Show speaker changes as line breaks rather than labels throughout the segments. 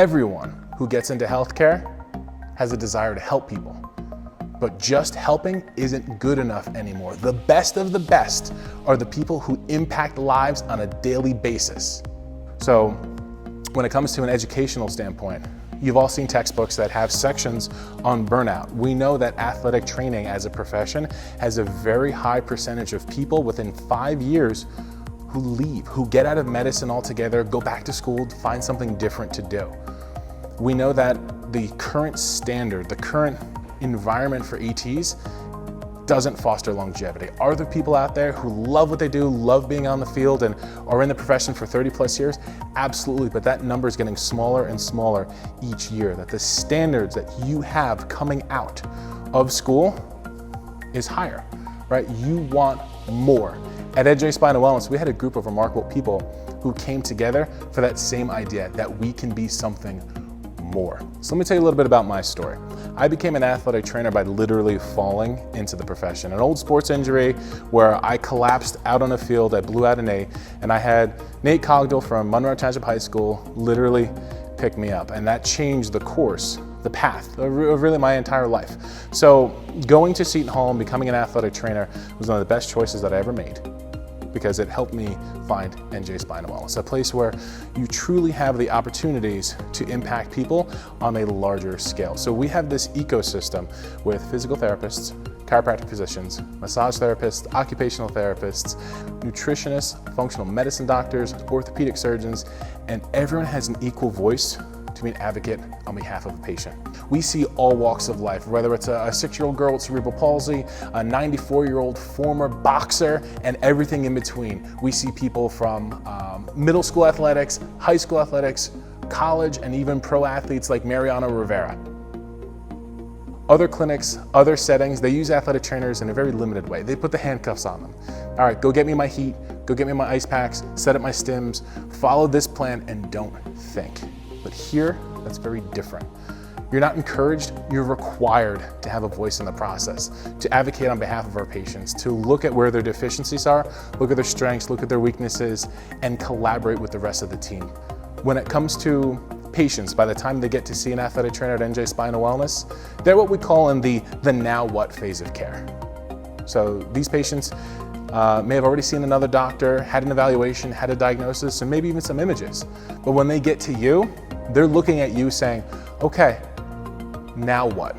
Everyone who gets into healthcare has a desire to help people, but just helping isn't good enough anymore. The best of the best are the people who impact lives on a daily basis. So when it comes to an educational standpoint, you've all seen textbooks that have sections on burnout. We know that athletic training as a profession has a very high percentage of people within 5 years who leave, who get out of medicine altogether, go back to school, find something different to do. We know that the current standard, the current environment for ETs doesn't foster longevity. Are there people out there who love what they do, love being on the field, and are in the profession for 30+ years? Absolutely, but that number is getting smaller and smaller each year. That the standards that you have coming out of school is higher, right? You want more. At NJ Spinal Wellness, we had a group of remarkable people who came together for that same idea, that we can be something more. So let me tell you a little bit about my story. I became an athletic trainer by literally falling into the profession. An old sports injury where I collapsed out on a field, I blew out a knee, and I had Nate Cogdill from Monroe Township High School literally pick me up. And that changed the course, the path of really my entire life. So going to Seton Hall and becoming an athletic trainer was one of the best choices that I ever made, because it helped me find NJ Spinal Wellness, a place where you truly have the opportunities to impact people on a larger scale. So we have this ecosystem with physical therapists, chiropractic physicians, massage therapists, occupational therapists, nutritionists, functional medicine doctors, orthopedic surgeons, and everyone has an equal voice to be an advocate on behalf of a patient. We see all walks of life, whether it's a 6-year-old girl with cerebral palsy, a 94-year-old former boxer, and everything in between. We see people from middle school athletics, high school athletics, college, and even pro athletes like Mariano Rivera. Other clinics, other settings, they use athletic trainers in a very limited way. They put the handcuffs on them. All right, go get me my heat, go get me my ice packs, set up my stims, follow this plan, and don't think. But here, that's very different. You're not encouraged, you're required to have a voice in the process, to advocate on behalf of our patients, to look at where their deficiencies are, look at their strengths, look at their weaknesses, and collaborate with the rest of the team. When it comes to patients, by the time they get to see an athletic trainer at NJ Spinal Wellness, they're what we call in the now what phase of care. So these patients may have already seen another doctor, had an evaluation, had a diagnosis, and maybe even some images. But when they get to you, they're looking at you saying, okay, now what?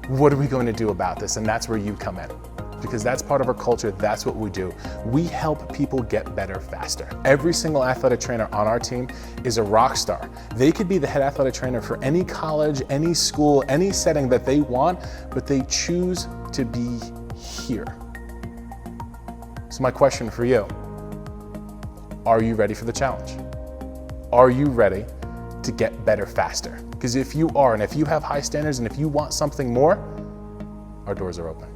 What are we going to do about this? And that's where you come in, because that's part of our culture. That's what we do. We help people get better faster. Every single athletic trainer on our team is a rock star. They could be the head athletic trainer for any college, any school, any setting that they want, but they choose to be here. So my question for you, are you ready for the challenge? Are you ready to get better faster? Because if you are, and if you have high standards, and if you want something more, our doors are open.